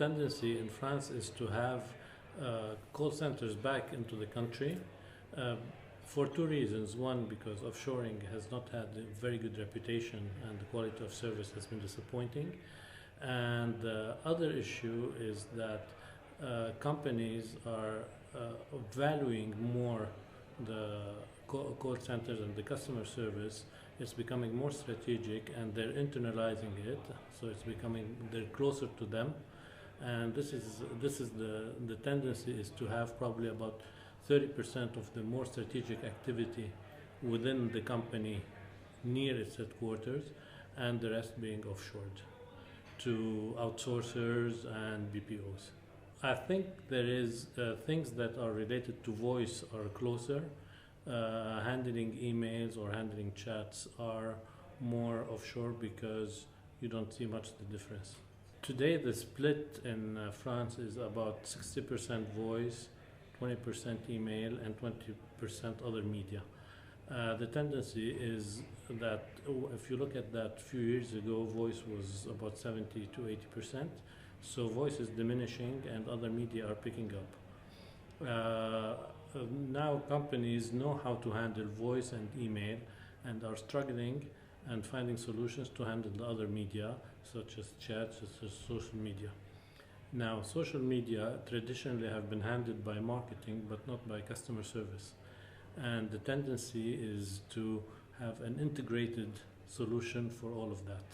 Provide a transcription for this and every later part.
tendency in France is to have call centers back into the country for two reasons. One, because offshoring has not had a very good reputation and the quality of service has been disappointing. And the other issue is that companies are valuing more the call centers and the customer service. It's becoming more strategic and they're internalizing it, so they're closer to them. And this is the tendency is to have probably about 30% of the more strategic activity within the company near its headquarters, and the rest being offshored to outsourcers and BPOs. I think there is things that are related to voice are closer. Handling emails or handling chats are more offshore because you don't see much the difference. Today the split in France is about 60% voice, 20% email and 20% other media. The tendency is that if you look at that a few years ago, voice was about 70 to 80%. So voice is diminishing and other media are picking up. Now companies know how to handle voice and email and are struggling and finding solutions to handle the other media such as chat, such as social media. Now social media traditionally have been handled by marketing but not by customer service, and the tendency is to have an integrated solution for all of that.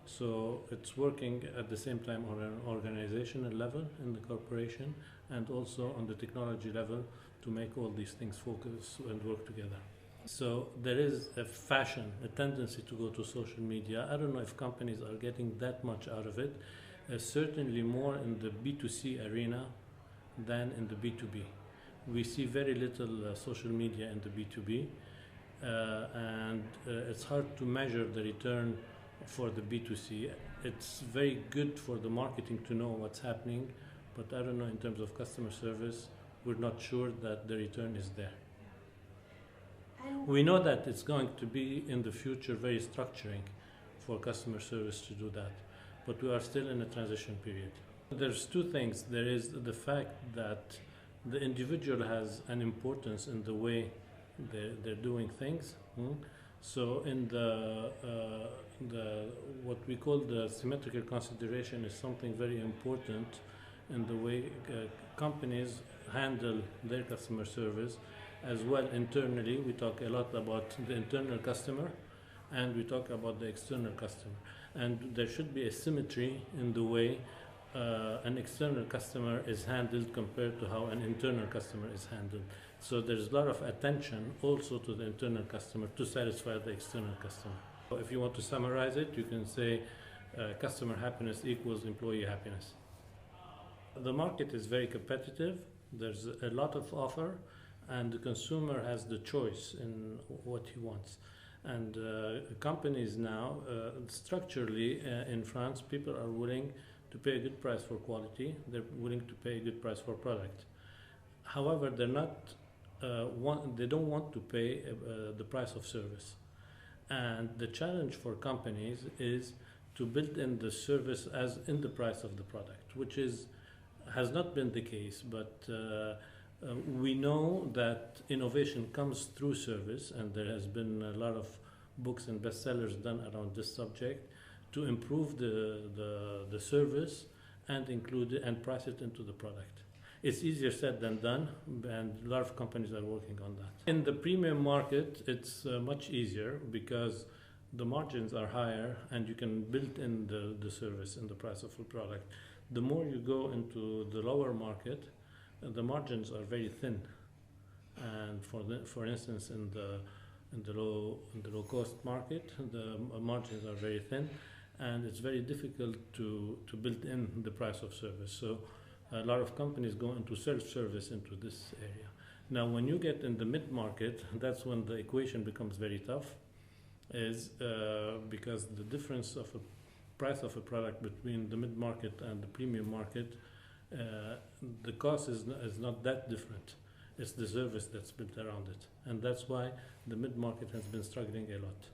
So it's working at the same time on an organizational level in the corporation and also on the technology level to make all these things focus and work together. So there is a tendency to go to social media. I don't know if companies are getting that much out of it. Certainly more in the B2C arena than in the B2B. We see very little social media in the B2B, and it's hard to measure the return for the B2C. It's very good for the marketing to know what's happening, but I don't know, in terms of customer service, we're not sure that the return is there. We know that it's going to be in the future very structuring for customer service to do that, but we are still in a transition period. There's two things. There is the fact that the individual has an importance in the way they're doing things. So in the what we call the symmetrical consideration is something very important in the way companies handle their customer service. As well, internally, we talk a lot about the internal customer and we talk about the external customer. And there should be a symmetry in the way an external customer is handled compared to how an internal customer is handled. So there's a lot of attention also to the internal customer to satisfy the external customer. If you want to summarize it, you can say customer happiness equals employee happiness. The market is very competitive. There's a lot of offer, and the consumer has the choice in what he wants. And companies now, structurally in France, people are willing to pay a good price for quality. They're willing to pay a good price for product. However, they don't want to pay the price of service. And the challenge for companies is to build in the service as in the price of the product, which has not been the case, but we know that innovation comes through service, and there has been a lot of books and bestsellers done around this subject to improve the service and include it and price it into the product. It's easier said than done, and a lot of companies are working on that. In the premium market, it's much easier because the margins are higher and you can build in the service in the price of a product. The more you go into the lower market, the margins are very thin, and for instance in the low cost market, the margins are very thin, and it's very difficult to build in the price of service. So a lot of companies go into self-service into this area. Now when you get in the mid-market, that's when the equation becomes very tough, because the difference of a price of a product between the mid-market and the premium market, the cost is not that different. It's the service that's built around it, and that's why the mid-market has been struggling a lot.